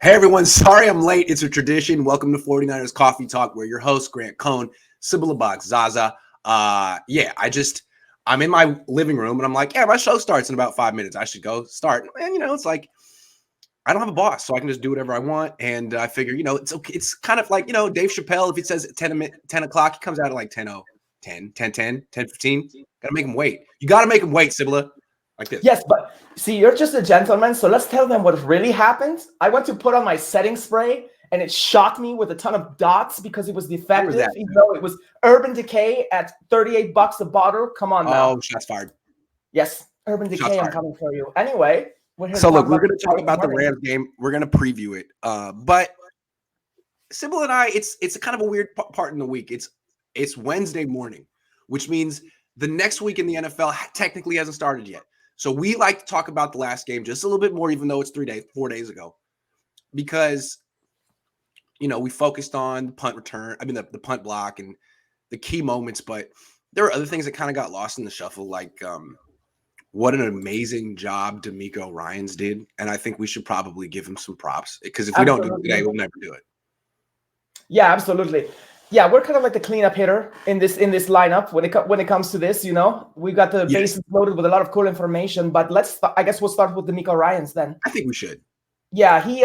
Hey everyone, sorry I'm late. It's a tradition. Welcome to 49ers Coffee Talk. We're your host, Grant Cohn, Sybilla Bakzaza. I'm in my living room and I'm like, yeah, my show starts in about 5 minutes. I should go start. And it's like, I don't have a boss, so I can just do whatever I want. And I figure, it's okay. It's kind of like, Dave Chappelle, if he says 10 o'clock, he comes out at like 10, 10:15. Gotta make him wait. You gotta make him wait, Sybilla. Like this. Yes, but see, you're just a gentleman, so let's tell them what really happened. I went to put on my setting spray, and it shot me with a ton of dots because it was defective, even though it was Urban Decay at $38 a bottle. Come on now. Oh, shots fired. Yes, Urban Decay, I'm coming for you. Anyway, we're going to talk about the Rams game. We're going to preview it. But Sybilla and I, it's kind of a weird part in the week. It's Wednesday morning, which means the next week in the NFL technically hasn't started yet. So we like to talk about the last game just a little bit more, even though it's 4 days ago, because, we focused on the punt return. I mean, the punt block and the key moments, but there were other things that kind of got lost in the shuffle, like what an amazing job D'Amico Ryans did. And I think we should probably give him some props because if we don't do it today, we'll never do it. Yeah, absolutely. Yeah, we're kind of like the cleanup hitter in this lineup when it comes to this. We got the bases loaded with a lot of cool information. But I guess we'll start with D'Amico Ryans then. I think we should. Yeah, he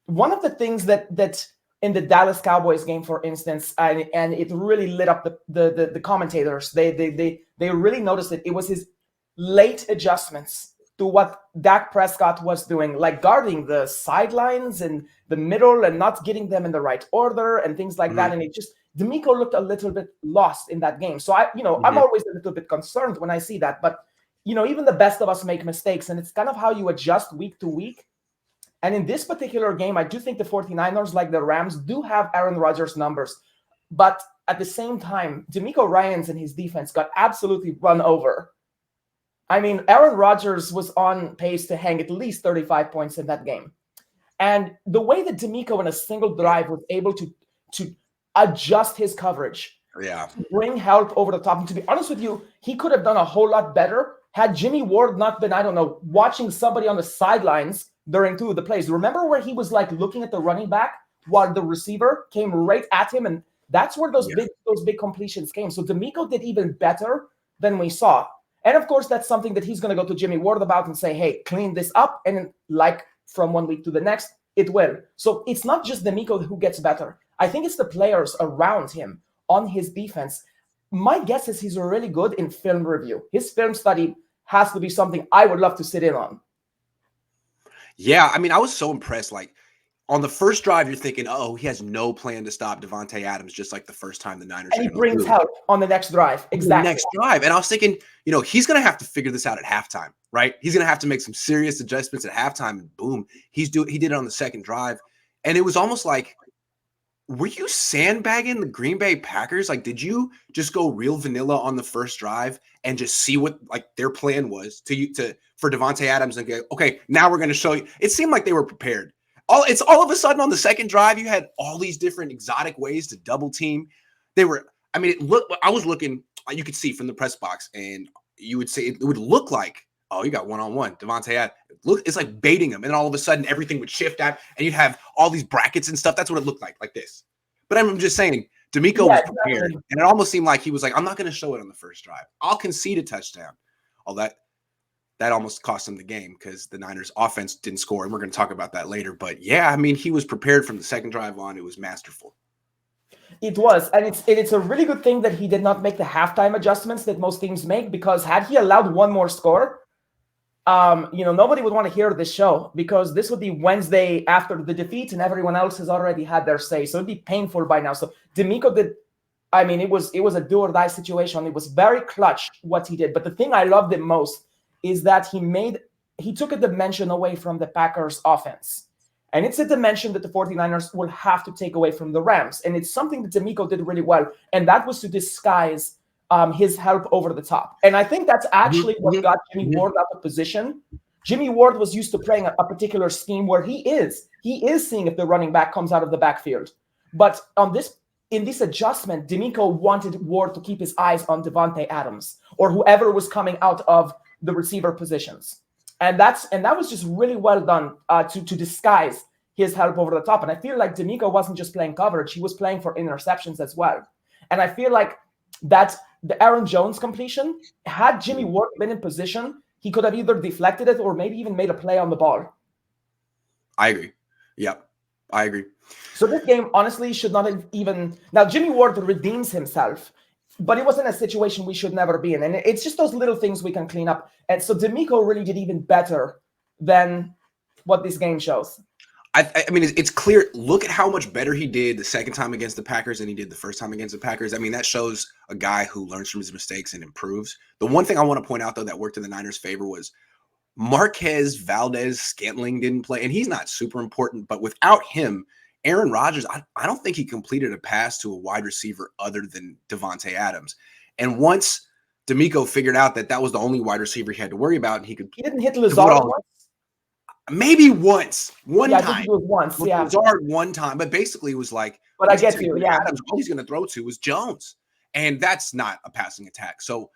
one of the things that in the Dallas Cowboys game, for instance, and it really lit up the commentators. They really noticed it. It was his late adjustments to what Dak Prescott was doing, like guarding the sidelines and the middle and not getting them in the right order and things like that. And D'Amico looked a little bit lost in that game. So I'm always a little bit concerned when I see that. But, even the best of us make mistakes, and it's kind of how you adjust week to week. And in this particular game, I do think the 49ers, like the Rams, do have Aaron Rodgers' numbers. But at the same time, D'Amico Ryans and his defense got absolutely run over. I mean, Aaron Rodgers was on pace to hang at least 35 points in that game. And the way that D'Amico in a single drive was able to adjust his coverage, to bring help over the top. And to be honest with you, he could have done a whole lot better had Jimmy Ward not been, watching somebody on the sidelines during two of the plays. Remember where he was like looking at the running back while the receiver came right at him? And that's where those big completions came. So D'Amico did even better than we saw. And of course, that's something that he's going to go to Jimmy Ward about and say, hey, clean this up. And like from one week to the next, it will. So it's not just D'Amico who gets better. I think it's the players around him on his defense. My guess is he's really good in film review. His film study has to be something I would love to sit in on. Yeah, I mean, I was so impressed. Like, on the first drive, you're thinking, oh, he has no plan to stop Davante Adams, just like the first time the Niners. And he brings help on the next drive. Exactly. The next drive. And I was thinking, he's going to have to figure this out at halftime, right? He's going to have to make some serious adjustments at halftime. And boom, he did it on the second drive. And it was almost like, were you sandbagging the Green Bay Packers? Like, did you just go real vanilla on the first drive and just see what like their plan was for Davante Adams and go, okay, now we're going to show you? It seemed like they were prepared. It's all of a sudden on the second drive, you had all these different exotic ways to double team. I was looking, you could see from the press box, and you would say it would look like, oh, you got one-on-one, Davante Adams. It's like baiting him. And then all of a sudden everything would shift out and you'd have all these brackets and stuff. That's what it looked like this. But I'm just saying, D'Amico was prepared. Exactly. And it almost seemed like he was like, I'm not going to show it on the first drive. I'll concede a touchdown. All that almost cost him the game because the Niners offense didn't score. And we're going to talk about that later. But yeah, I mean, he was prepared from the second drive on. It was masterful. It was. And it's a really good thing that he did not make the halftime adjustments that most teams make, because had he allowed one more score, nobody would want to hear this show, because this would be Wednesday after the defeat and everyone else has already had their say. So it'd be painful by now. So D'Amico did. I mean, it was a do or die situation. It was very clutch what he did. But the thing I loved it most is that he took a dimension away from the Packers offense. And it's a dimension that the 49ers will have to take away from the Rams. And it's something that D'Amico did really well. And that was to disguise his help over the top. And I think that's actually what got Jimmy Ward out of position. Jimmy Ward was used to playing a particular scheme where he is seeing if the running back comes out of the backfield. But in this adjustment, D'Amico wanted Ward to keep his eyes on Davante Adams or whoever was coming out of the receiver positions. And that was just really well done to disguise his help over the top. And I feel like DeMeco wasn't just playing coverage, he was playing for interceptions as well. And I feel like that the Aaron Jones completion, had Jimmy Ward been in position, he could have either deflected it or maybe even made a play on the ball. I agree. Yep, I agree. So this game, honestly, should not have even... Now, Jimmy Ward redeems himself, but it was in a situation we should never be in. And it's just those little things we can clean up. And so DeMeco really did even better than what this game shows. I mean, it's clear. Look at how much better he did the second time against the Packers than he did the first time against the Packers. I mean, that shows a guy who learns from his mistakes and improves. The one thing I want to point out, though, that worked in the Niners' favor was Marquez Valdez-Scantling didn't play, and he's not super important, but without him, Aaron Rodgers, I don't think he completed a pass to a wide receiver other than Devontae Adams. And once DeMeco figured out that that was the only wide receiver he had to worry about, and he didn't hit Lazard once? Maybe once. One time. I think it was once, yeah. Lazard one time, but basically it was like, but I get you, yeah. Adams, all he's going to throw to was Jones. And that's not a passing attack. So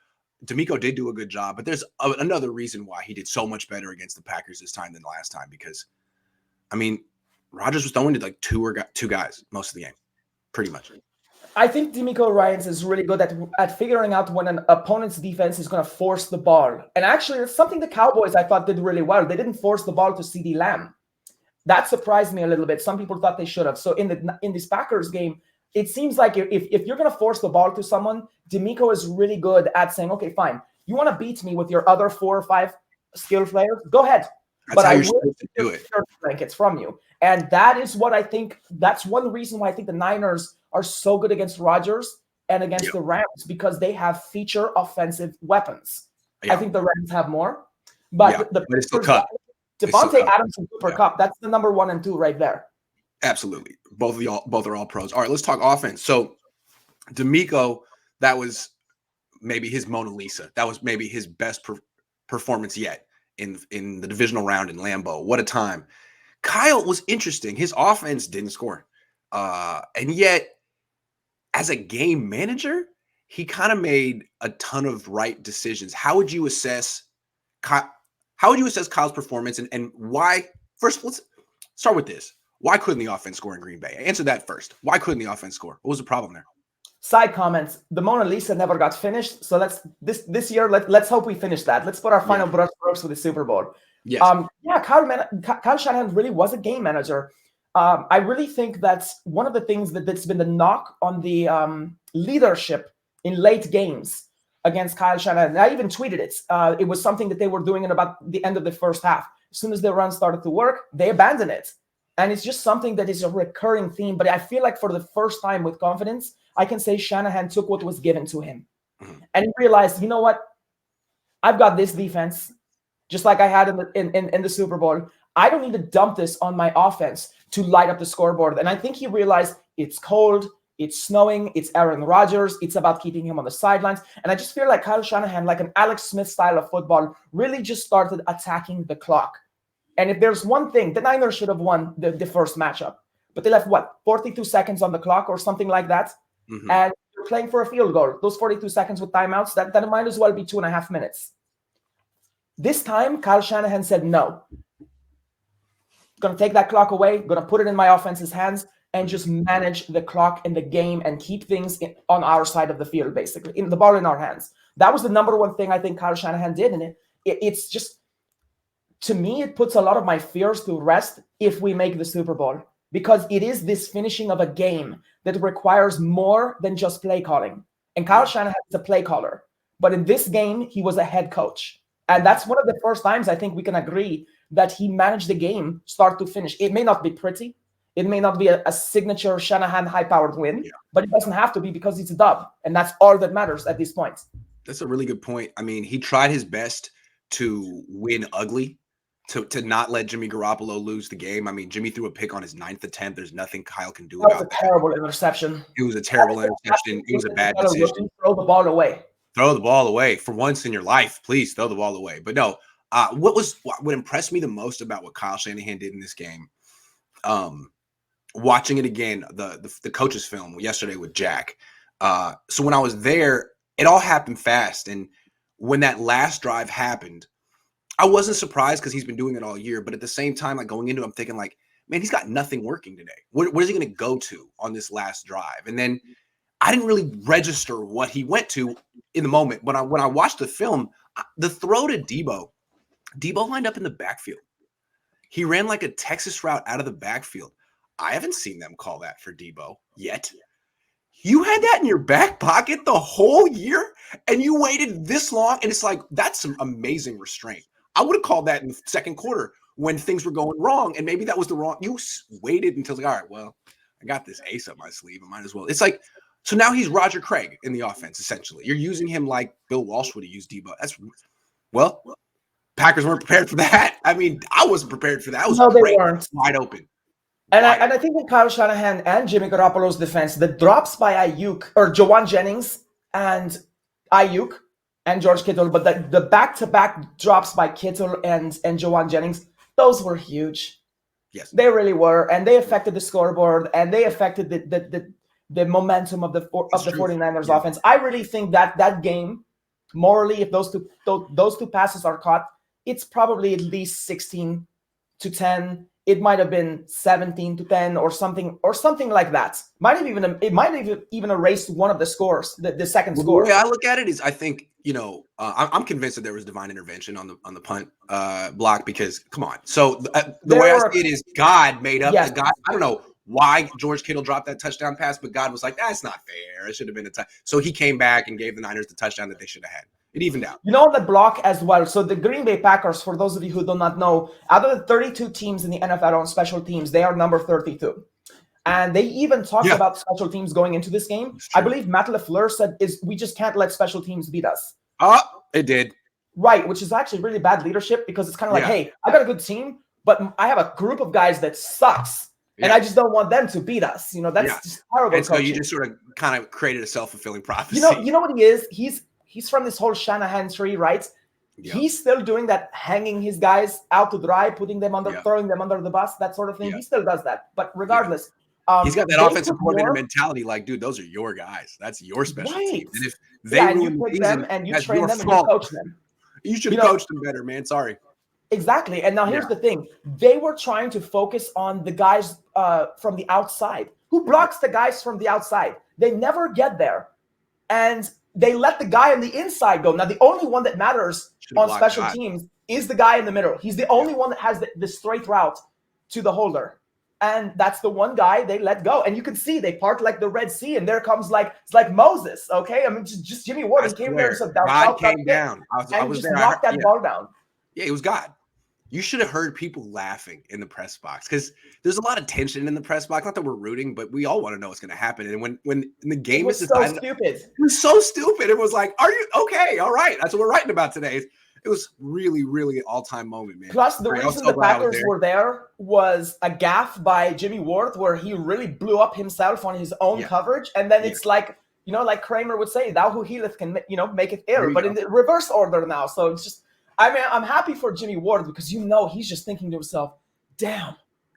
DeMeco did do a good job, but there's another reason why he did so much better against the Packers this time than last time, because, I mean, Rodgers was throwing to like two guys most of the game, pretty much. I think DeMeco Ryans is really good at figuring out when an opponent's defense is going to force the ball. And actually, it's something the Cowboys, I thought, did really well. They didn't force the ball to CeeDee Lamb. That surprised me a little bit. Some people thought they should have. So in this Packers game, it seems like if you're going to force the ball to someone, DeMeco is really good at saying, okay, fine, you want to beat me with your other 4 or 5 skill players? Go ahead. That's how you're supposed to do it. Blankets from you. And that is what I think, that's one reason why I think the Niners are so good against Rodgers and against the Rams, because they have feature offensive weapons. I think the Rams have more, but it's still cut. Devontae Adams and Cooper Kupp, that's the number 1 and 2 right there. Absolutely. Both are all pros. All right, let's talk offense. So DeMeco, that was maybe his Mona Lisa. That was maybe his best performance yet in the divisional round in Lambeau. What a time. Kyle was interesting. His offense didn't score. And yet, as a game manager, he kind of made a ton of right decisions. How would you assess Kyle's performance, and why? First, let's start with this. Why couldn't the offense score in Green Bay? Answer that first. Why couldn't the offense score? What was the problem there? Side comments. The Mona Lisa never got finished. So this year, let's hope we finish that. Let's put our final brush strokes with the Super Bowl. Yes. Kyle Shanahan really was a game manager. I really think that's one of the things that's been the knock on the leadership in late games against Kyle Shanahan. I even tweeted it. It was something that they were doing in about the end of the first half. As soon as the run started to work, they abandoned it. And it's just something that is a recurring theme. But I feel like for the first time with confidence, I can say Shanahan took what was given to him. Mm-hmm. And he realized, you know what? I've got this defense, just like I had in the Super Bowl. I don't need to dump this on my offense to light up the scoreboard. And I think he realized it's cold, it's snowing, it's Aaron Rodgers, it's about keeping him on the sidelines. And I just feel like Kyle Shanahan, like an Alex Smith style of football, really just started attacking the clock. And if there's one thing, the Niners should have won the first matchup. But they left, 42 seconds on the clock or something like that? Mm-hmm. And you're playing for a field goal. Those 42 seconds with timeouts, that might as well be 2.5 minutes. This time, Kyle Shanahan said, no. Going to take that clock away, going to put it in my offense's hands, and just manage the clock in the game and keep things on our side of the field, basically, in the ball in our hands. That was the number one thing I think Kyle Shanahan did. And it's just, to me, it puts a lot of my fears to rest if we make the Super Bowl, because it is this finishing of a game that requires more than just play calling. And Kyle Shanahan is a play caller. But in this game, he was a head coach. And that's one of the first times I think we can agree that he managed the game start to finish. It may not be pretty. It may not be a signature Shanahan high-powered win, but it doesn't have to be, because it's a dub. And that's all that matters at this point. That's a really good point. I mean, he tried his best to win ugly, to not let Jimmy Garoppolo lose the game. I mean, Jimmy threw a pick on his 9th attempt. There's nothing Kyle can do about that. That was a terrible interception. It was a terrible interception. It was a bad decision. Throw the ball away. Throw the ball away. For once in your life, please throw the ball away. But no, what impressed me the most about what Kyle Shanahan did in this game, watching it again, the coach's film yesterday with Jack. So when I was there, it all happened fast. And when that last drive happened, I wasn't surprised because he's been doing it all year. But at the same time, like going into it, I'm thinking like, man, he's got nothing working today. What is he going to go to on this last drive? And then I didn't really register what he went to in the moment. When I watched the film, the throw to Debo lined up in the backfield. He ran like a Texas route out of the backfield. I haven't seen them call that for Debo yet. You had that in your back pocket the whole year, and you waited this long, and it's like, that's some amazing restraint. I would have called that in the second quarter when things were going wrong, and maybe that was the wrong. You waited until, like, all right, well, I got this ace up my sleeve. I might as well. It's like, so now he's Roger Craig in the offense, essentially. You're using him like Bill Walsh would have used Debo. Well, Packers weren't prepared for that. I mean, I wasn't prepared for that. I was they weren't. Wide open. And I think with Kyle Shanahan and Jimmy Garoppolo's defense, the drops by Ayuk or Jawan Jennings and Ayuk and George Kittle, but the back-to-back drops by Kittle and Jawan Jennings, those were huge. Yes, they really were, and they affected the scoreboard, and they affected the momentum of the 49ers offense. I really think that game, morally, if those two passes are caught, it's probably at least 16-10. It might have been 17-10 or something like that. It might have even erased one of the scores, the second score. The way I look at it is, I think I'm convinced that there was divine intervention on the punt block, because come on. So the way I see it is God made up the guy. I don't know why George Kittle dropped that touchdown pass, but God was like, that's not fair. It should have been a touchdown. So he came back and gave the Niners the touchdown that they should have had. It evened out. The block as well. So the Green Bay Packers, for those of you who do not know, out of the 32 teams in the NFL on special teams, they are number 32. And they even talked about special teams going into this game. I believe Matt LaFleur said, we just can't let special teams beat us. It did. Right, which is actually really bad leadership, because it's kind of like, hey, I got a good team, but I have a group of guys that sucks. And I just don't want them to beat us. That's just terrible. And so you just sort of kind of created a self-fulfilling prophecy. You know what he is? He's from this whole Shanahan tree, right? Yep. He's still doing that, hanging his guys out to dry, putting them under, throwing them under the bus, that sort of thing. He still does that. But regardless, he's got that offensive coordinator mentality. Like, dude, those are your guys. That's your special team. And if they and you pick them and you train them and you coach them, you should have coached them better, man. Sorry. Exactly. And now here's the thing: they were trying to focus on the guys from the outside. Who blocks the guys from the outside? They never get there, and they let the guy on the inside go. Now, the only one that matters on special teams is the guy in the middle. He's the only one that has the straight route to the holder. And that's the one guy they let go. And you can see they part like the Red Sea, and there comes it's like Moses, okay? I mean, just Jimmy Ward. He came there and said, God came down. I was there. Knocked that ball down. Yeah, it was God. You should have heard people laughing in the press box, because there's a lot of tension in the press box. Not that we're rooting, but we all want to know what's going to happen. And when the game is decided, it was so stupid. It was like, are you okay? All right, that's what we're writing about today. It was really, really an all-time moment, man. Plus, the reason the Packers were there was a gaffe by Jimmy Ward, where he really blew up himself on his own coverage, and then it's like, like Kramer would say, "Thou who healeth can, make it ill," but in the reverse order now. So it's just. I mean, I'm happy for Jimmy Ward, because he's just thinking to himself, damn,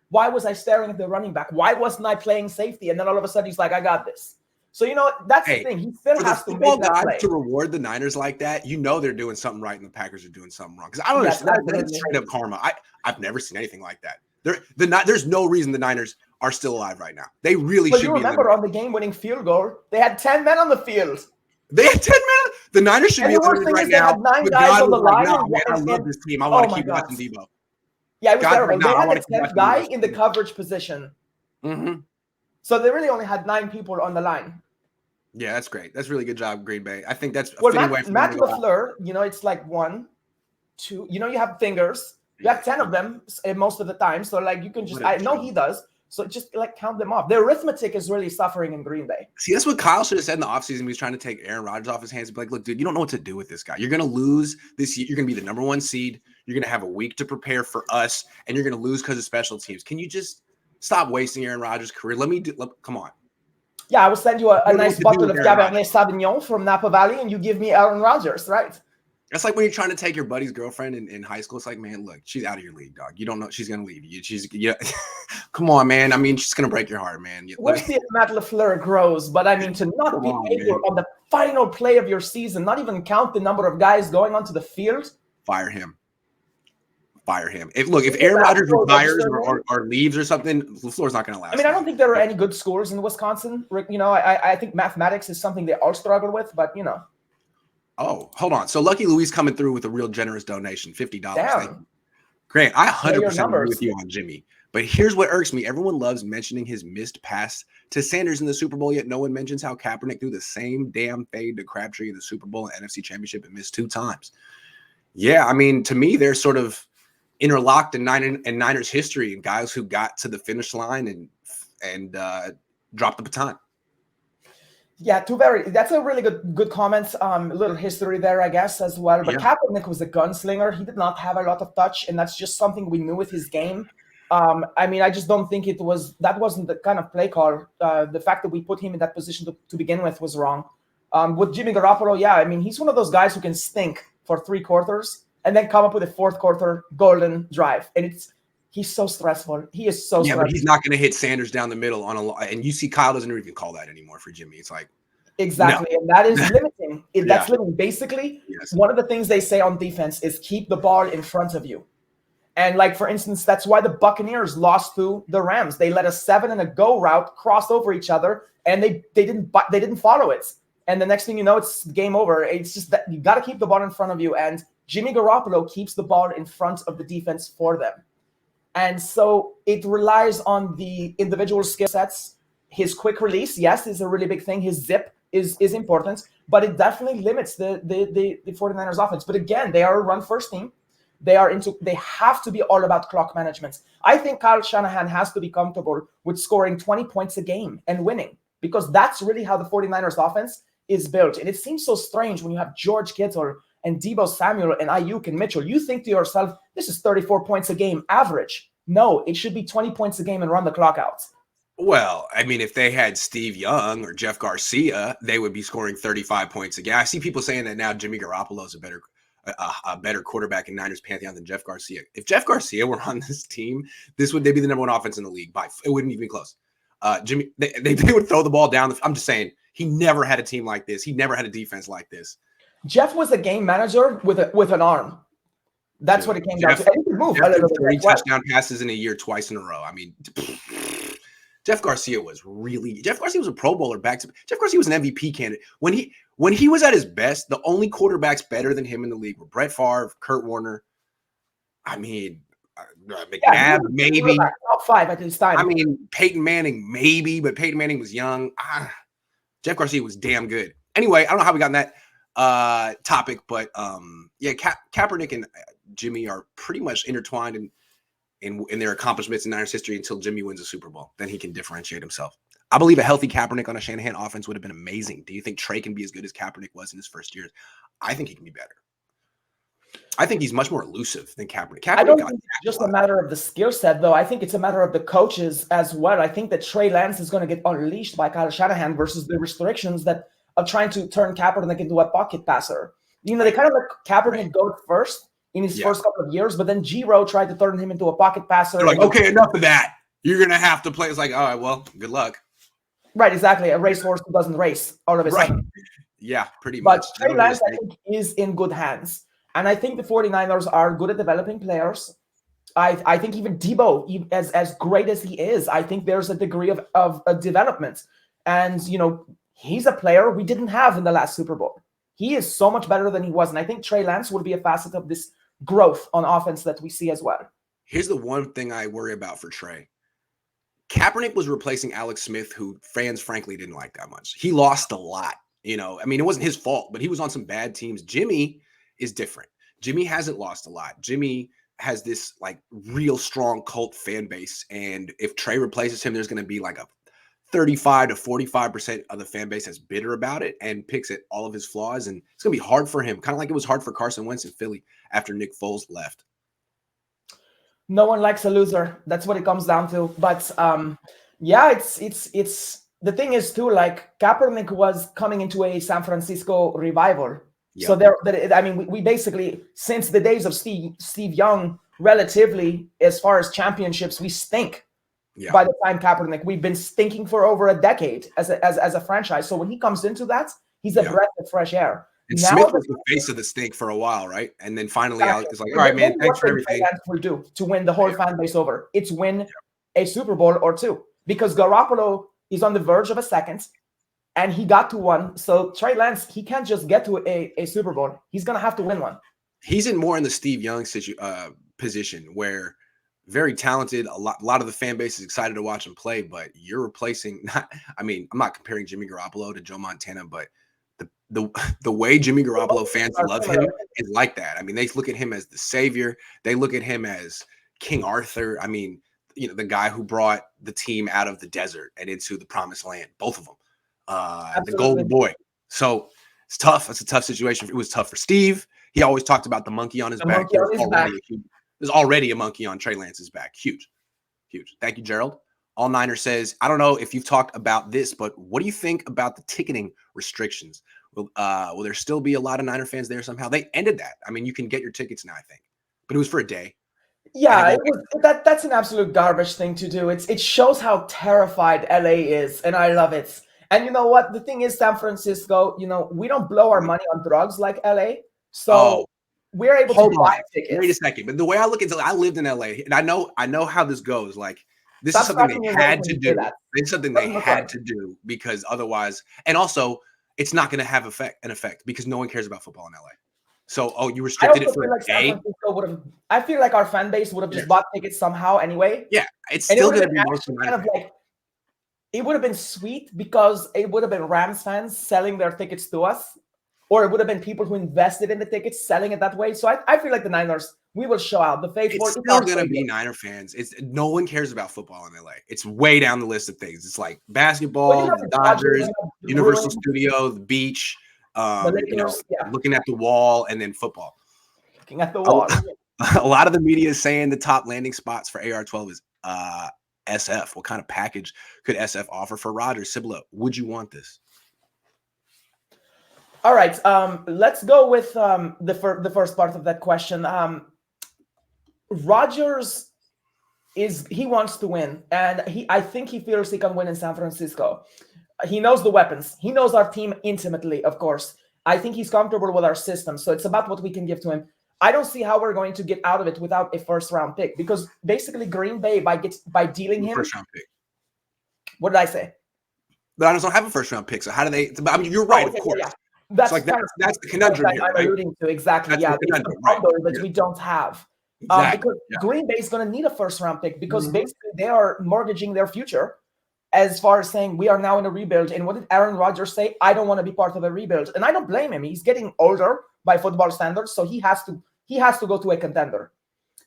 why was I staring at the running back? Why wasn't I playing safety? And then all of a sudden he's like, I got this. So, that's the thing. He still has to make that play. To reward the Niners like that, they're doing something right and the Packers are doing something wrong. Because I don't understand. That's straight up karma. I've never seen anything like that. There's no reason the Niners are still alive right now. They really should be. But you remember on the game-winning field goal, they had 10 men on the field. They had 10 men. The Niners should be eliminated right now. They had 9 guys on the line. I love this team. I want to keep watching Debo. Yeah, it was terrible. They had the 10th guy in the coverage position. Mm-hmm. So they really only had 9 people on the line. Yeah, that's great. That's really good job, Green Bay. I think that's a fitting way for Matt LaFleur, it's like 1, 2. You have fingers. You have 10 of them most of the time. So, you can just – I know he does. So just count them off. The arithmetic is really suffering in Green Bay. See, that's what Kyle should have said in the offseason. He was trying to take Aaron Rodgers off his hands. Be like, look, dude, you don't know what to do with this guy. You're going to lose this year. You're going to be the number 1 seed. You're going to have a week to prepare for us, and you're going to lose because of special teams. Can you just stop wasting Aaron Rodgers' career? Come on. Yeah, I will send you a nice bottle of Cabernet Sauvignon from Napa Valley, and you give me Aaron Rodgers, right? That's like when you're trying to take your buddy's girlfriend in high school. It's like, man, look, she's out of your league, dog. You don't know she's gonna leave you. Come on, man. I mean, she's gonna break your heart, man. We'll see if Matt LaFleur grows, but I mean, to not be able on the final play of your season, not even count the number of guys going onto the field. Fire him. fire him. If Aaron Rodgers retires or leaves or something, LaFleur's not going to last. I mean, I don't think there are any good schools in Wisconsin. You know, I think mathematics is something they all struggle with, but you know. Oh, hold on. So Lucky Louise coming through with a real generous donation, $50. Damn. Grant, I 100% agree with you on Jimmy. But here's what irks me. Everyone loves mentioning his missed pass to Sanders in the Super Bowl, yet no one mentions how Kaepernick threw the same damn fade to Crabtree in the Super Bowl and NFC Championship and missed 2 times. Yeah, I mean, to me, they're sort of interlocked in Niners history, and guys who got to the finish line and dropped the baton. Yeah, that's a really good comment. A little history there, I guess, as well. But yeah. Kaepernick was a gunslinger. He did not have a lot of touch, and that's just something we knew with his game. I mean, I just don't think that wasn't the kind of play call. The fact that we put him in that position to begin with was wrong. With Jimmy Garoppolo, yeah, I mean, he's one of those guys who can stink for 3 quarters and then come up with a 4th quarter golden drive. And he's so stressful. He is so stressful. But he's not going to hit Sanders down the middle and you see Kyle doesn't even call that anymore for Jimmy. It's like, exactly. No. And that is limiting. That's limiting. Basically, one of the things they say on defense is keep the ball in front of you. And like, for instance, that's why the Buccaneers lost to the Rams. They let a 7 and a go route cross over each other, and they didn't follow it. And the next thing you know, it's game over. It's just that you got to keep the ball in front of you. And Jimmy Garoppolo keeps the ball in front of the defense for them. And so it relies on the individual skill sets. His quick release, yes, is a really big thing. His zip is important, but it definitely limits the 49ers offense. But again, they are a run-first team. They have to be all about clock management. I think Kyle Shanahan has to be comfortable with scoring 20 points a game and winning, because that's really how the 49ers offense is built. And it seems so strange when you have George Kittle and Deebo Samuel and Ayuk and Mitchell. You think to yourself, this is 34 points a game average. No, it should be 20 points a game and run the clock out. Well, I mean, if they had Steve Young or Jeff Garcia, they would be scoring 35 points a game. I see people saying that now Jimmy Garoppolo is a better quarterback in Niners pantheon than Jeff Garcia. If Jeff Garcia were on this team, they'd be the number 1 offense in the league. It wouldn't even be close. Jimmy, they would throw the ball down. I'm just saying, he never had a team like this. He never had a defense like this. Jeff was a game manager with an arm. That's what it came down to. And he could move. 3 touchdown passes in a year, twice in a row. I mean, Jeff Garcia was a Pro Bowler Jeff Garcia was an MVP candidate. When he was at his best, the only quarterbacks better than him in the league were Brett Favre, Kurt Warner. I mean, McNabb, maybe. Top 5 at this time. I mean, Peyton Manning, maybe, but Peyton Manning was young. Jeff Garcia was damn good. Anyway, I don't know how we got in that topic, but Kaepernick and Jimmy are pretty much intertwined in their accomplishments in Niners history until Jimmy wins a Super Bowl. Then he can differentiate himself. I believe a healthy Kaepernick on a Shanahan offense would have been amazing. Do you think Trey can be as good as Kaepernick was in his first years? I think he can be better. I think he's much more elusive than Kaepernick. I don't think it's just a matter of the skill set, though. I think it's a matter of the coaches as well. I think that Trey Lance is going to get unleashed by Kyle Shanahan versus the restrictions that are trying to turn Kaepernick into a pocket passer. You know, they kind of let Kaepernick go first in his first couple of years, but then G-Row tried to turn him into a pocket passer. They're like, okay, enough of that. You're going to have to play. It's like, all right, well, good luck. Right, exactly. A racehorse who doesn't race all of a sudden. Yeah, pretty much. But Trey Lance, I think, is in good hands. And I think the 49ers are good at developing players. I think even Deebo, as great as he is, I think there's a degree of development. And, you know, he's a player we didn't have in the last Super Bowl. He is so much better than he was. And I think Trey Lance will be a facet of this growth on offense that we see as well. Here's the one thing I worry about for Trey. Kaepernick was replacing Alex Smith, who fans frankly didn't like that much. He lost a lot. You know, I mean, it wasn't his fault, but he was on some bad teams. Jimmy is different. Jimmy hasn't lost a lot. Jimmy has this like real strong cult fan base. And if Trey replaces him, there's going to be like a 35 to 45% of the fan base that's bitter about it and picks at all of his flaws. And it's going to be hard for him, kind of like it was hard for Carson Wentz in Philly after Nick Foles left. No one likes a loser. That's what it comes down to. But yeah, it's the thing is too, like Kaepernick was coming into a San Francisco revival. Yep. So I mean, we basically, since the days of Steve Young, relatively, as far as championships, we stink. Yeah. By the time Kaepernick, we've been stinking for over a decade as a franchise. So when he comes into that, he's a breath of fresh air. And Now Smith was the face of the stink for a while, right? And then finally, Alex is like, all right, man, thanks for everything. Will do to win the whole fan base over. It's win a Super Bowl or two, because Garoppolo is on the verge of a second, and he got to one. So Trey Lance, he can't just get to a Super Bowl. He's gonna have to win one. He's in more in the Steve Young position, where very talented. A lot of the fan base is excited to watch him play, but you're replacing. I'm not comparing Jimmy Garoppolo to Joe Montana, but the way Jimmy Garoppolo fans love him is like that. I mean, they look at him as the savior. They look at him as King Arthur. I mean, the guy who brought the team out of the desert and into the promised land. Both of them, the golden boy. So it's tough. It's a tough situation. It was tough for Steve. He always talked about the monkey on his back. There's already a monkey on Trey Lance's back. Huge. Thank you, Gerald. All Niner says, I don't know if you've talked about this, but what do you think about the ticketing restrictions? Will there still be a lot of Niner fans there somehow? They ended that. I mean, you can get your tickets now, I think, but it was for a day. Yeah, that's an absolute garbage thing to do. It shows how terrified LA is, and I love it. And you know what? The thing is, San Francisco, we don't blow our money on drugs like LA, so we're able to buy tickets. Wait a second, but the way I look at it, I lived in LA, and I know how this goes. Like, this is something they had to do. It's something they had to do, because otherwise, and also, it's not going to have an effect because no one cares about football in LA. So, you restricted it for a day? I feel like our fan base would have just bought tickets somehow anyway. Yeah, it's still going to be mostly kind of like, it would have been sweet because it would have been Rams fans selling their tickets to us, or it would have been people who invested in the tickets selling it that way. So I feel like the Niners, we will show out. The faithful. It's still going to be Niner fans. No one cares about football in LA. It's way down the list of things. It's like basketball, the Dodgers, Universal Studio, the beach. Looking at the wall, and then football. Looking at the wall. A lot of the media is saying the top landing spots for AR-12 is SF. What kind of package could SF offer for Rodgers? Sybilla, would you want this? All right, let's go with the first part of that question. Rodgers he wants to win, and I think he feels he can win in San Francisco. He knows the weapons. He knows our team intimately, of course. I think he's comfortable with our system. So it's about what we can give to him. I don't see how we're going to get out of it without a first-round pick, because basically Green Bay, by dealing him. First-round pick. What did I say? The Niners don't have a first-round pick. So how do they? I mean, you're right, of course. Yeah. That's the conundrum here, right? I'm alluding to exactly. That's the conundrum, that we don't have. Exactly. Because Green Bay is going to need a first-round pick, because basically they are mortgaging their future, as far as saying we are now in a rebuild. And what did Aaron Rodgers say? I don't want to be part of a rebuild. And I don't blame him. He's getting older by football standards, so he has to go to a contender.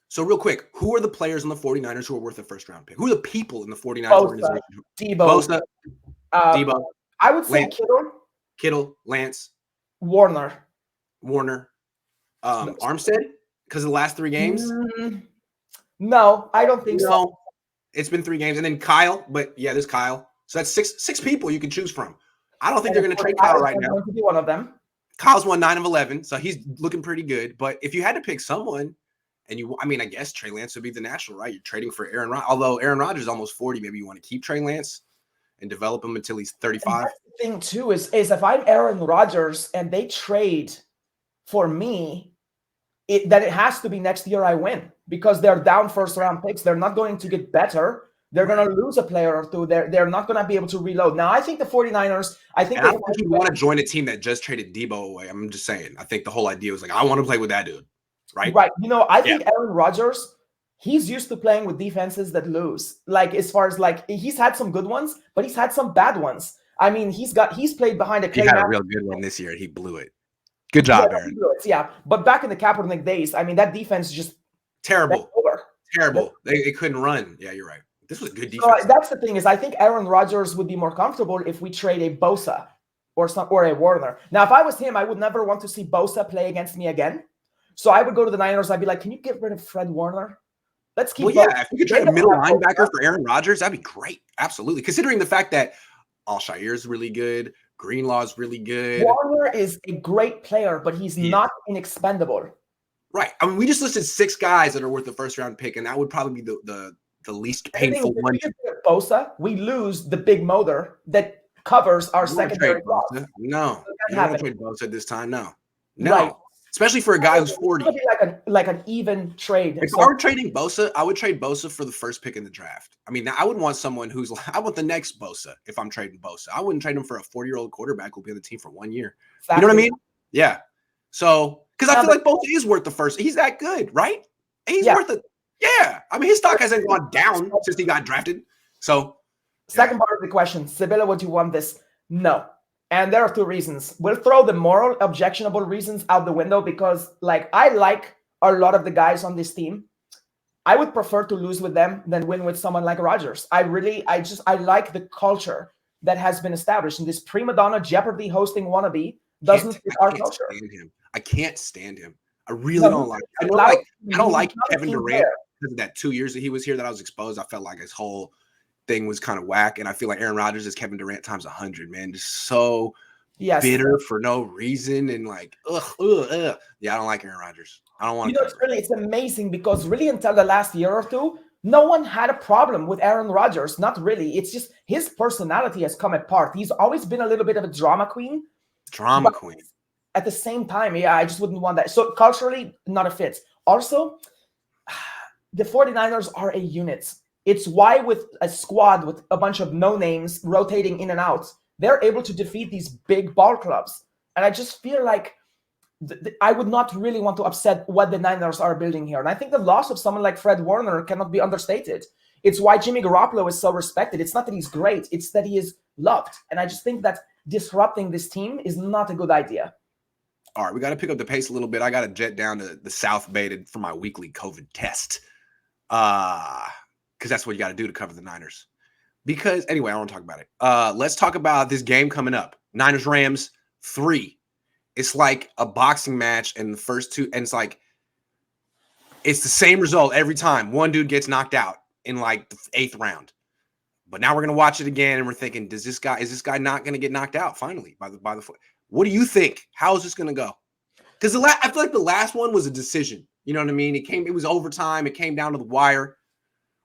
So real quick, who are the players in the 49ers who are worth a first-round pick? Who are the people in the 49ers organization? Bosa. Debo. I would say Kittle, Lance. Warner. Armstead, because of the last 3 games? No, I don't think so. It's been 3 games. And then Kyle, but yeah, there's Kyle. So that's six people you can choose from. I don't think they're going to trade Kyle right now. Going to be one of them. Kyle's won 9 of 11, so he's looking pretty good. But if you had to pick someone, and I guess Trey Lance would be the natural, right? You're trading for Aaron Rodgers. Although Aaron Rodgers is almost 40, maybe you want to keep Trey Lance and develop him until he's 35. And that's the thing, too, is if I'm Aaron Rodgers and they trade for me, that it has to be next year I win, because they're down first-round picks. They're not going to get better. They're going to lose a player or two. They're not going to be able to reload. Now, I think the 49ers, I don't think you want to join a team that just traded Debo away. I'm just saying. I think the whole idea was like, I want to play with that dude, right? Right. I think Aaron Rodgers, he's used to playing with defenses that lose. Like, as far as he's had some good ones, but he's had some bad ones. I mean, he's played behind a. He had a real good one this year. He blew it. Good job, Aaron. Yeah, but back in the Kaepernick days, I mean, that defense just terrible. They couldn't run. Yeah, you're right. This was a good defense. So that's the thing, is I think Aaron Rodgers would be more comfortable if we trade a Bosa or a Warner. Now, if I was him, I would never want to see Bosa play against me again. So I would go to the Niners. I'd be like, can you get rid of Fred Warner? Let's keep. Well, yeah, if you could trade a middle linebacker for Aaron Rodgers, that'd be great. Absolutely, considering the fact that Alshire is really good, Greenlaw is really good. Warner is a great player, but he's not inexpendable. Right. I mean, we just listed 6 guys that are worth the first-round pick, and that would probably be the least painful one. If we get Bosa, we lose the big motor that covers our secondary loss. No. You don't want to trade Bosa at this time? No. Right. Especially for a guy who's 40. It's gonna be like an even trade. If I were trading Bosa, I would trade Bosa for the first pick in the draft. I mean, I would want someone who's I want the next Bosa if I'm trading Bosa. I wouldn't trade him for a 40-year-old quarterback who'll be on the team for 1 year. Exactly. You know what I mean? Yeah. So, because I feel like Bosa is worth the first. He's that good, right? He's worth it. Yeah. I mean, his stock hasn't gone down since he got drafted. So, second part of the question, Sybilla, would you want this? No. And there are 2 reasons. We'll throw the moral, objectionable reasons out the window because, like, I like a lot of the guys on this team. I would prefer to lose with them than win with someone like Rodgers. I like the culture that has been established. And this prima donna Jeopardy hosting wannabe doesn't fit our culture. I can't stand him. I really don't like him. I don't like Kevin Durant because of that 2 years that he was here that I was exposed. I felt like his whole thing was kind of whack, and I feel like Aaron Rodgers is Kevin Durant times 100, man. Just so bitter for no reason, and like, yeah, I don't like Aaron Rodgers. I don't want to. It's amazing because really until the last year or two, no one had a problem with Aaron Rodgers. Not really. It's just his personality has come apart. He's always been a little bit of a drama queen. At the same time, I just wouldn't want that. So culturally, not a fit. Also, the 49ers are a unit. It's why with a squad with a bunch of no-names rotating in and out, they're able to defeat these big ball clubs. And I just feel like I would not really want to upset what the Niners are building here. And I think the loss of someone like Fred Warner cannot be understated. It's why Jimmy Garoppolo is so respected. It's not that he's great. It's that he is loved. And I just think that disrupting this team is not a good idea. All right, we got to pick up the pace a little bit. I got to jet down to the South Bay for my weekly COVID test. Because that's what you got to do to cover the Niners. Because anyway, I don't want to talk about it. Let's talk about this game coming up. Niners-Rams 3. It's like a boxing match and the first 2, and it's the same result every time. One dude gets knocked out in like the 8th round. But now we're gonna watch it again, and we're thinking, is this guy not gonna get knocked out finally by the foot? What do you think? How is this gonna go? Because I feel like the last one was a decision. You know what I mean? It was overtime. It came down to the wire.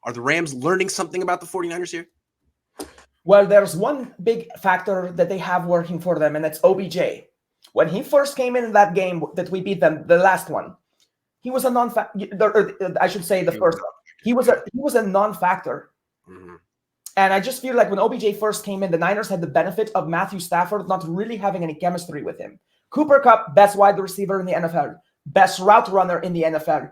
Are the Rams learning something about the 49ers here? Well, there's one big factor that they have working for them, and that's OBJ. When he first came in that game that we beat them, the last one, he was a non-factor. I should say the first one. He was a non-factor. Mm-hmm. And I just feel like when OBJ first came in, the Niners had the benefit of Matthew Stafford not really having any chemistry with him. Cooper Kupp, best wide receiver in the NFL, best route runner in the NFL.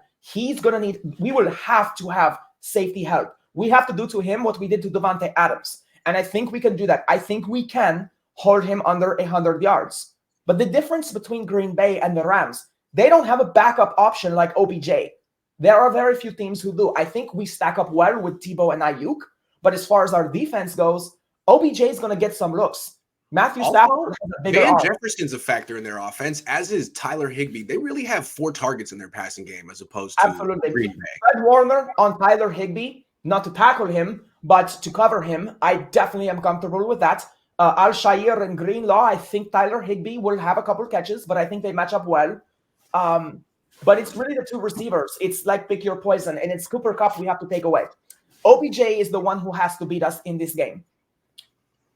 We will have to have safety help. We have to do to him what we did to Devontae Adams. And I think we can do that. I think we can hold him under 100 yards. But the difference between Green Bay and the Rams, they don't have a backup option like OBJ. There are very few teams who do. I think we stack up well with Tebow and Ayuk. But as far as our defense goes, OBJ is going to get some looks. Matthew Stafford has a bigger arm. Jefferson's a factor in their offense, as is Tyler Higbee. They really have 4 targets in their passing game as opposed to Green Bay. Fred Warner on Tyler Higbee, not to tackle him, but to cover him. I definitely am comfortable with that. Al-Shaair and Greenlaw, I think Tyler Higbee will have a couple catches, but I think they match up well. But it's really the 2 receivers. It's like pick your poison, and it's Cooper Kupp we have to take away. OBJ is the one who has to beat us in this game.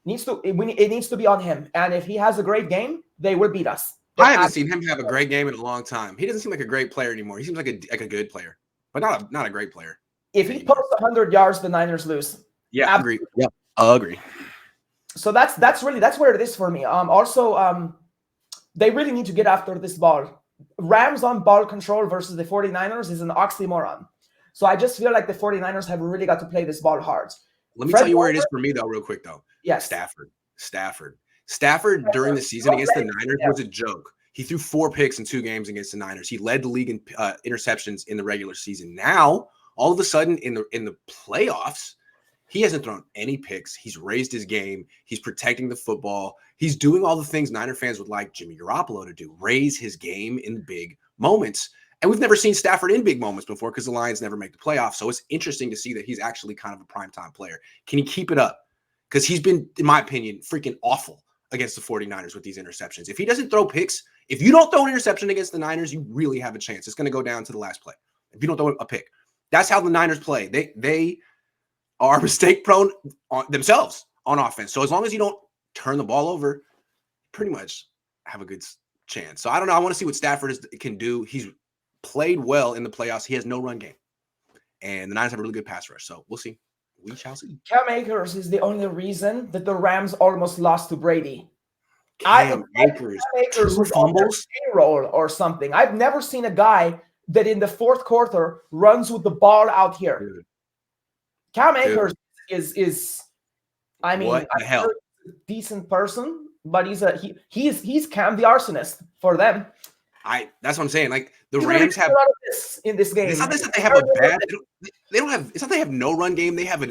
It needs to be on him. And if he has a great game, they will beat us. I haven't seen him have a great game in a long time. He doesn't seem like a great player anymore. He seems like a good player, but not a great player. If he posts 100 yards, the Niners lose. Yeah, I agree. Yeah, I agree. So that's where it is for me. Also, they really need to get after this ball. Rams on ball control versus the 49ers is an oxymoron. So I just feel like the 49ers have really got to play this ball hard. Let me tell you where it is for me, though, real quick, though. Yes. Stafford during the season against the Niners was a joke. He threw 4 picks in 2 games against the Niners. He led the league in interceptions in the regular season. Now, all of a sudden, in the playoffs, he hasn't thrown any picks. He's raised his game. He's protecting the football. He's doing all the things Niner fans would like Jimmy Garoppolo to do, raise his game in big moments. And we've never seen Stafford in big moments before because the Lions never make the playoffs. So it's interesting to see that he's actually kind of a primetime player. Can he keep it up? Because he's been, in my opinion, freaking awful against the 49ers with these interceptions. If he doesn't throw picks, if you don't throw an interception against the Niners, you really have a chance. It's going to go down to the last play. If you don't throw a pick. That's how the Niners play. They are mistake prone themselves on offense. So as long as you don't turn the ball over, pretty much have a good chance. So I don't know. I want to see what Stafford can do. He's played well in the playoffs. He has no run game, and the Niners have a really good pass rush. So we'll see. We shall see. Cam Akers is the only reason that the Rams almost lost to Brady. Cam Akers, 2 fumbles, payroll or something. I've never seen a guy that in the fourth quarter runs with the ball out here. Dude. Cam Akers is. I mean, what the hell? A decent person, but he's Cam the arsonist for them. That's what I'm saying. Like the Rams have a lot of this in this game. It's not that they have a bad. They don't have. It's not they have no run game. They have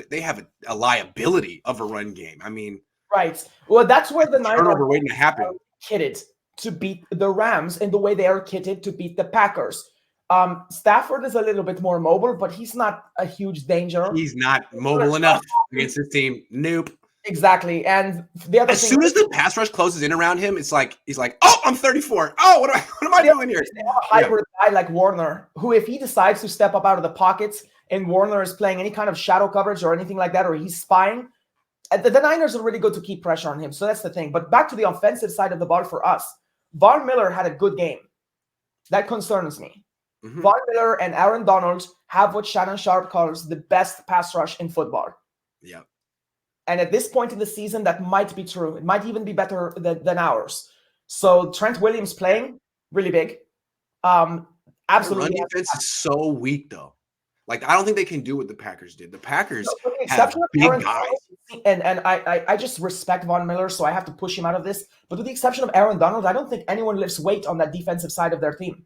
a liability of a run game. I mean, right. Well, that's where the Niners turnover waiting to happen. Kitted to beat the Rams in the way they are kitted to beat the Packers. Stafford is a little bit more mobile, but he's not a huge danger. He's not mobile enough against this team. Nope. Exactly. And the other as soon as the pass rush closes in around him, it's like he's like, oh, I'm 34. Oh, what am I doing here? They have a hybrid guy like Warner, who if he decides to step up out of the pockets and Warner is playing any kind of shadow coverage or anything like that, or he's spying, the Niners are really good to keep pressure on him. So that's the thing. But back to the offensive side of the ball for us, Von Miller had a good game. That concerns me. Mm-hmm. Von Miller and Aaron Donald have what Shannon Sharp calls the best pass rush in football. Yeah. And at this point in the season, that might be true. It might even be better than ours. So Trent Williams playing really big. Absolutely. The run defense is so weak, though. Like, I don't think they can do what the Packers did. The Packers have big guys. And I just respect Von Miller, so I have to push him out of this. But with the exception of Aaron Donald, I don't think anyone lifts weight on that defensive side of their team.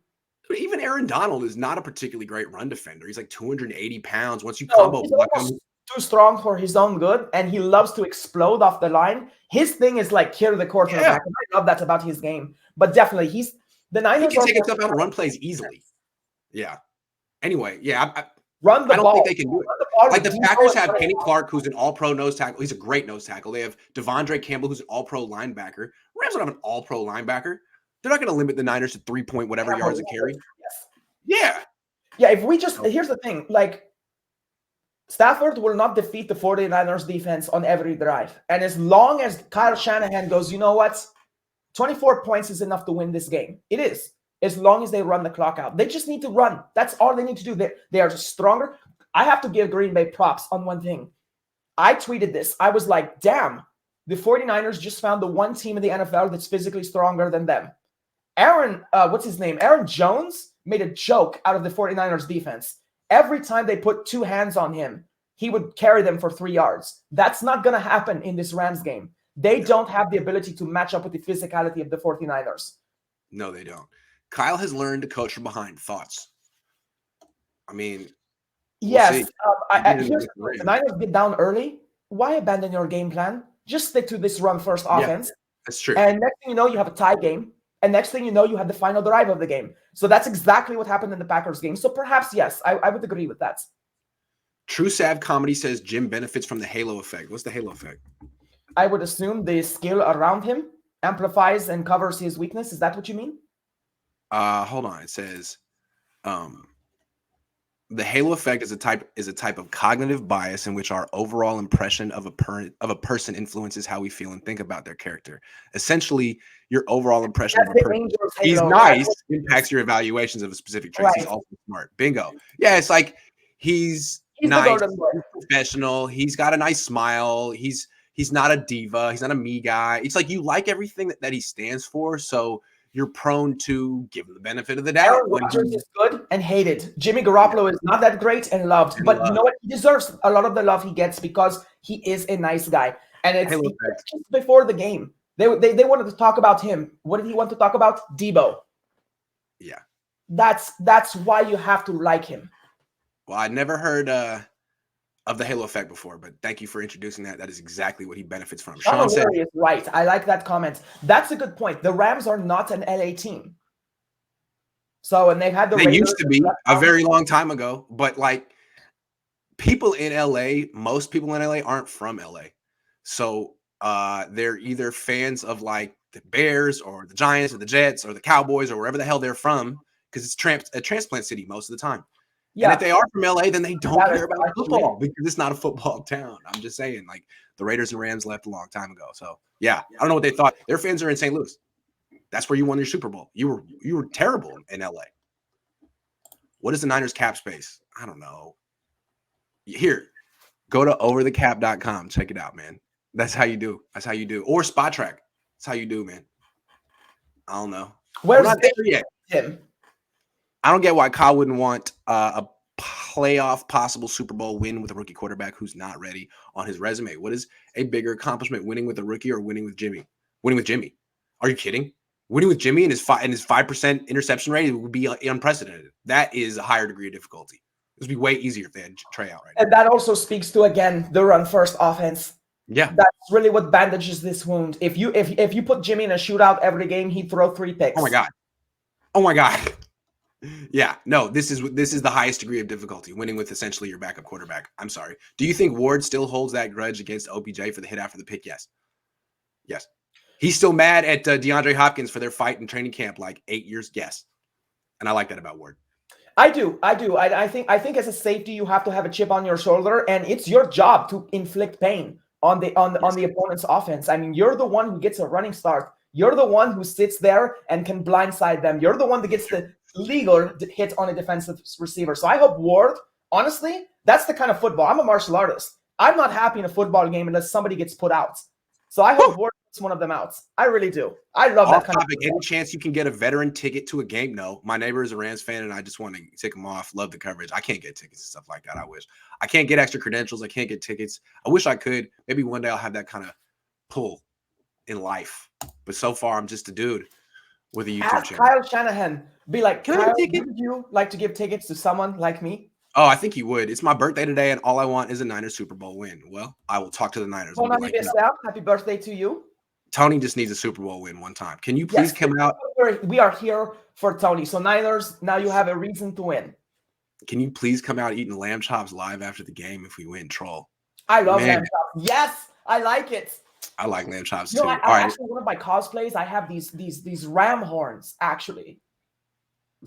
But even Aaron Donald is not a particularly great run defender. He's like 280 pounds. Once you combo block him, too strong for his own good, and he loves to explode off the line. His thing is like kill the quarterback. And I love that about his game. But definitely, the Niners he can take himself out of run plays easily. Yeah. Anyway, I don't think they can do it. Like the Packers have Kenny Clark, who's an all-pro nose tackle. He's a great nose tackle. They have Devondre Campbell, who's an all-pro linebacker. Rams don't have an all-pro linebacker. They're not going to limit the Niners to 3-point whatever yards a carry. Yes. Yeah. If we just here's the thing, like. Stafford will not defeat the 49ers defense on every drive. And as long as Kyle Shanahan goes, you know what? 24 points is enough to win this game. It is. As long as they run the clock out. They just need to run. That's all they need to do. They are stronger. I have to give Green Bay props on one thing. I tweeted this. I was like, damn, the 49ers just found the one team in the NFL that's physically stronger than them. Aaron Jones made a joke out of the 49ers defense. Every time they put 2 hands on him, he would carry them for 3 yards. That's not going to happen in this Rams game. They don't have the ability to match up with the physicality of the 49ers. No, they don't. Kyle has learned to coach from behind. Thoughts? I mean, yes. The Niners get down early. Why abandon your game plan? Just stick to this run-first offense. That's true. And next thing you know, you have a tie game. And next thing you know, you had the final drive of the game. So that's exactly what happened in the Packers game. So perhaps, yes, I would agree with that. True Sav Comedy says Jim benefits from the halo effect. What's the halo effect? I would assume the skill around him amplifies and covers his weakness. Is that what you mean? Hold on. It says the halo effect is a type of cognitive bias in which our overall impression of a person influences how we feel and think about their character. Essentially, your overall impression of a person, he's nice, impacts your evaluations of a specific trait. Right. He's also smart. Bingo. Yeah, it's like he's nice, professional. He's got a nice smile. He's not a diva. He's not a me guy. It's like you like everything that he stands for. So you're prone to give him the benefit of the doubt. Aaron Rodgers is good and hated. Jimmy Garoppolo is not that great and loved. But you know what? He deserves a lot of the love he gets because he is a nice guy. And it's just before the game. They wanted to talk about him. What did he want to talk about? Debo. Yeah. That's why you have to like him. Well, I'd never heard of the halo effect before, but thank you for introducing that. That is exactly what he benefits from. Sean said is right. I like that comment. That's a good point. The Rams are not an LA team. So, and they've had they used to be a very long time ago, but like people in LA, most people in LA aren't from LA. So they're either fans of like the Bears or the Giants or the Jets or the Cowboys or wherever the hell they're from, because it's a transplant city most of the time. Yeah. And if they are from LA, then they don't care about football because it's not a football town. I'm just saying, like the Raiders and Rams left a long time ago. So yeah, I don't know what they thought. Their fans are in St. Louis. That's where you won your Super Bowl. You were terrible in LA. What is the Niners cap space? I don't know. Here, go to overthecap.com. Check it out, man. That's how you do. That's how you do. Or Spot Track. That's how you do, man. I don't know. Where's We're not there yet. Tim? I don't get why Kyle wouldn't want a playoff possible Super Bowl win with a rookie quarterback who's not ready on his resume. What is a bigger accomplishment, winning with a rookie or winning with Jimmy? Winning with Jimmy. Are you kidding? Winning with Jimmy and his 5% interception rate would be unprecedented. That is a higher degree of difficulty. It would be way easier if they had Trey out right now. And that also speaks to, again, the run first offense. Yeah. That's really what bandages this wound. If you put Jimmy in a shootout every game, he'd throw 3 picks. Oh my God. Oh my God. Yeah, no, this is the highest degree of difficulty, winning with essentially your backup quarterback. I'm sorry. Do you think Ward still holds that grudge against OBJ for the hit after the pick? Yes. Yes. He's still mad at DeAndre Hopkins for their fight in training camp like 8 years? Yes. And I like that about Ward. I do. I think as a safety, you have to have a chip on your shoulder, and it's your job to inflict pain on the opponent's offense. I mean, you're the one who gets a running start. You're the one who sits there and can blindside them. You're the one that gets the legal hit on a defensive receiver. So I hope Ward, honestly, that's the kind of football. I'm a martial artist. I'm not happy in a football game unless somebody gets put out. So I hope Ward gets one of them out. I really do. I love that kind of football. Any chance you can get a veteran ticket to a game? No. My neighbor is a Rams fan, and I just want to tick him off. Love the coverage. I can't get tickets and stuff like that. I wish. I can't get extra credentials. I can't get tickets. I wish I could. Maybe one day I'll have that kind of pull in life. But so far, I'm just a dude with a YouTube channel. Kyle Shanahan. Be like, Kyle, would you like to give tickets to someone like me? Oh, I think he would. It's my birthday today, and all I want is a Niners Super Bowl win. Well, I will talk to the Niners. Happy birthday to you. Tony just needs a Super Bowl win one time. Can you please come out? We are here for Tony. So Niners, now you have a reason to win. Can you please come out eating lamb chops live after the game if we win, troll? I love lamb chops. Yes, I like it. I like lamb chops too. Actually, one of my cosplays, I have these ram horns, actually.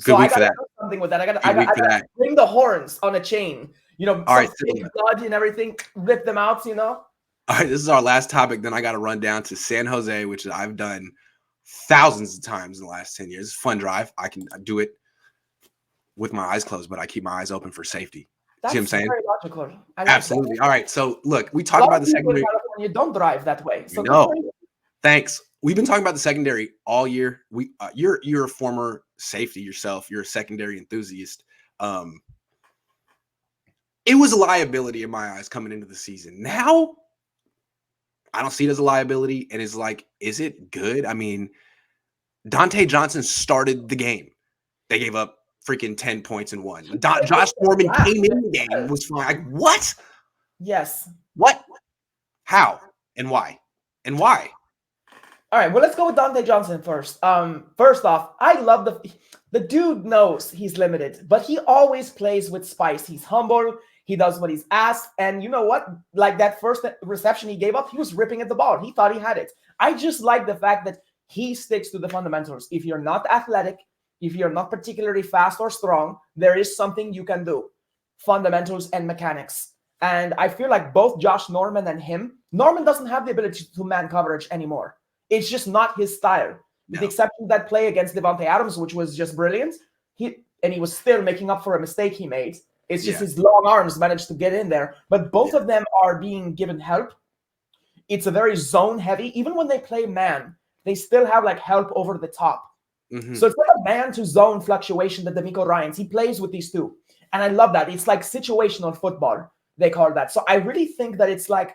Good week for that. Do something with that. I got bring the horns on a chain. All right, blood and everything. Rip them out. All right, this is our last topic. Then I got to run down to San Jose, which I've done thousands of times in the last 10 years. It's a fun drive. I can do it with my eyes closed, but I keep my eyes open for safety. See what I'm saying? Very logical. Absolutely. All right. So look, we talked about the secondary. You don't drive that way. So no. Thanks. We've been talking about the secondary all year. You're a former safety yourself. You're a secondary enthusiast. It was a liability in my eyes coming into the season. Now, I don't see it as a liability. And it's like, is it good? I mean, Dante Johnson started the game. They gave up freaking 10 points and won. Josh Norman came in the game, was fine. Like, what? Yes. What? How? And why? And why? All right, well, let's go with Dante Johnson first. First off, I love the dude knows he's limited, but he always plays with spice. He's humble. He does what he's asked. And you know what? Like that first reception he gave up, he was ripping at the ball. He thought he had it. I just like the fact that he sticks to the fundamentals. If you're not athletic, if you're not particularly fast or strong, there is something you can do. Fundamentals and mechanics. And I feel like both Josh Norman and him, Norman doesn't have the ability to man coverage anymore. It's just not his style. With the exception of that play against Devontae Adams, which was just brilliant. He was still making up for a mistake he made. It's just his long arms managed to get in there. But both of them are being given help. It's a very zone heavy. Even when they play man, they still have like help over the top. Mm-hmm. So it's like a man to zone fluctuation that DeMeco Ryans, he plays with these two. And I love that. It's like situational football, they call that. So I really think that it's like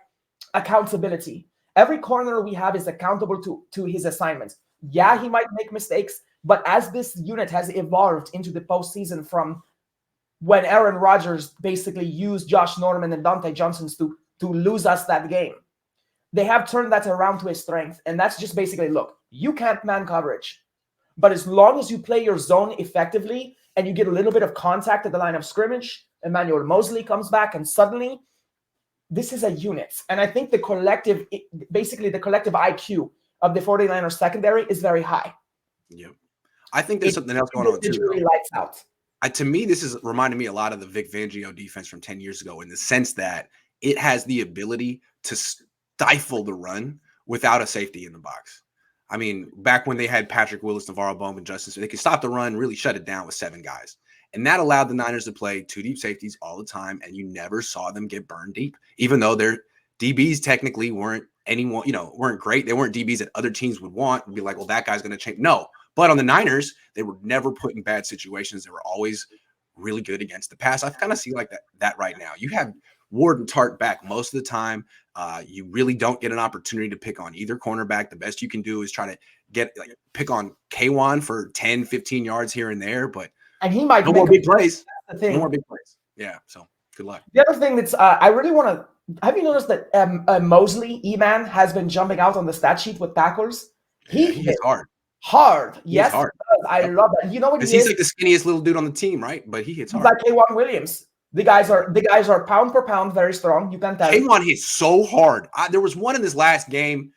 accountability. Every corner we have is accountable to his assignments. Yeah, he might make mistakes, but as this unit has evolved into the postseason from when Aaron Rodgers basically used Josh Norman and Dante Johnson to lose us that game, they have turned that around to a strength. And that's just basically, look, you can't man coverage. But as long as you play your zone effectively and you get a little bit of contact at the line of scrimmage, Emmanuel Mosley comes back and suddenly this is a unit. And I think the collective IQ of the 49ers secondary is very high. Yep. I think there's something else going on too. Really lights out. To me, this is reminding me a lot of the Vic Fangio defense from 10 years ago in the sense that it has the ability to stifle the run without a safety in the box. I mean, back when they had Patrick Willis, Navarro Bowman, Justice, they could stop the run, really shut it down with 7 guys. And that allowed the Niners to play 2 deep safeties all the time, and you never saw them get burned deep, even though their DBs technically weren't weren't great. They weren't DBs that other teams would want and be like, well, that guy's going to change. No. But on the Niners, they were never put in bad situations. They were always really good against the pass. I kind of see like that right now. You have Ward and Tart back most of the time. You really don't get an opportunity to pick on either cornerback. The best you can do is try to pick on K1 for 10, 15 yards here and there, but he might no more big plays. No more big plays. Yeah, so good luck. The other thing that's I really want to – have you noticed that Mosley, E-Man, has been jumping out on the stat sheet with tackles? He hits hard. Hard. Yes, hard. I love that. You know what he is? He's like the skinniest little dude on the team, right? But he hits hard. He's like K1 Williams. The guys are pound for pound very strong. You can tell. K1 hits so hard. There was one in this last game,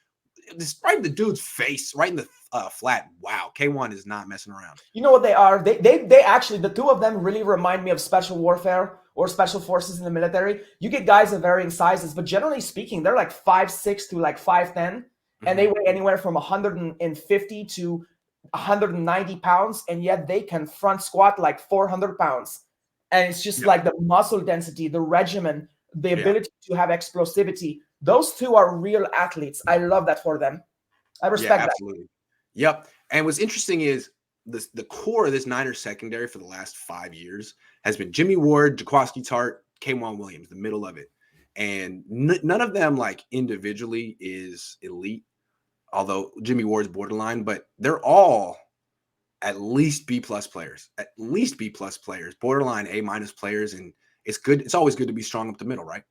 right in the dude's face, right in the flat. Wow, K1 is not messing around. You know what they are? They actually, the two of them really remind me of special warfare or special forces in the military. You get guys of varying sizes, but generally speaking, they're like 5'6" to like 5'10", and they weigh anywhere from 150 to 190 pounds, and yet they can front squat like 400 pounds. And it's just like the muscle density, the regimen, the ability to have explosivity. Those two are real athletes. I love that for them. I respect that. Absolutely. Yep. And what's interesting is the core of this Niners secondary for the last 5 years has been Jimmy Ward, Jaquaski Tart, K'Wan Williams, the middle of it. And none of them like individually is elite, although Jimmy Ward's borderline, but they're all at least B+ players, borderline A- players. And it's good. It's always good to be strong up the middle, right?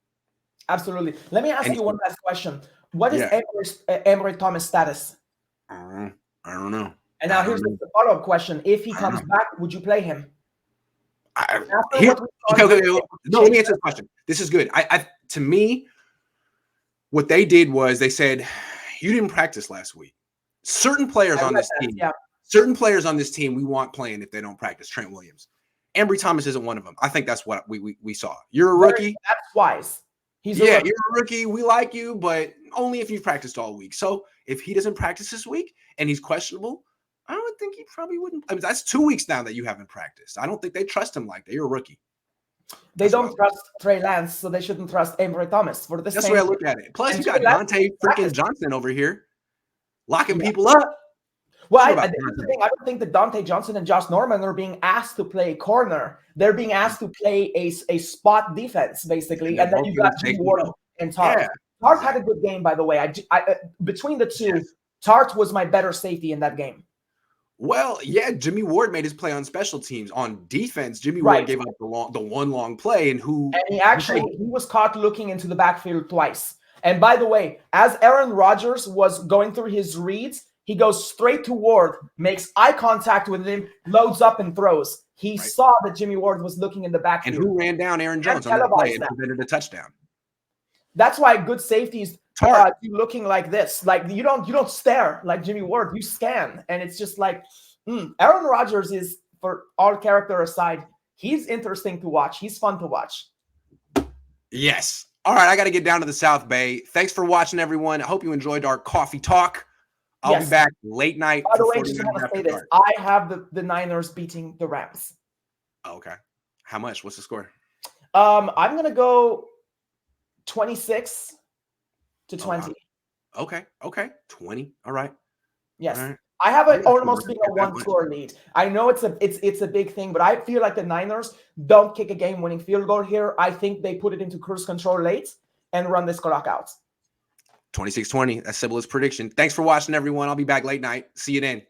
Absolutely. Let me ask you one last question. What is Emory Thomas' status? I don't know. And now here's the follow-up question. If he comes back, would you play him? Okay. No, let me answer the question. This is good. To me, what they did was they said, you didn't practice last week. Certain players on this team, we want playing if they don't practice. Trent Williams. Emory Thomas isn't one of them. I think that's what we saw. You're a rookie. That's wise. You're a rookie. We like you, but only if you've practiced all week. So if he doesn't practice this week and he's questionable, I don't think he probably wouldn't. I mean, that's 2 weeks now that you haven't practiced. I don't think they trust him like that. You're a rookie. They don't trust Trey Lance, so they shouldn't trust Emory Thomas. That's the way I look at it. Plus, you got Dante freaking Johnson over here locking people up. Well, here's the thing. I don't think that Dante Johnson and Josh Norman are being asked to play corner. They're being asked to play a spot defense, basically. And then you got Jimmy Ward and Tart. Tart had a good game, by the way. Between the two, Tart was my better safety in that game. Well, yeah, Jimmy Ward made his play on special teams. On defense, Jimmy Ward gave up the one long play, and he was caught looking into the backfield twice. And by the way, as Aaron Rodgers was going through his reads, he goes straight to Ward, makes eye contact with him, loads up and throws. He saw that Jimmy Ward was looking in the backfield. And who ran down Aaron Jones on that play and prevented a touchdown? That's why good safeties are looking like this. Like you don't stare like Jimmy Ward. You scan, and it's just like Aaron Rodgers is, for all character aside, he's interesting to watch. He's fun to watch. Yes. All right, I got to get down to the South Bay. Thanks for watching, everyone. I hope you enjoyed our coffee talk. I'll be back late night. By the way, just want to say this. I have the Niners beating the Rams. Oh, okay. How much? What's the score? I'm going to go 26-20. Okay. 20. All right. Yes. All right. I have almost been a one-score lead. I know it's a big thing, but I feel like the Niners don't kick a game-winning field goal here. I think they put it into cruise control late and run this clock out. 26-20. That's Sybilla's prediction. Thanks for watching, everyone. I'll be back late night. See you then.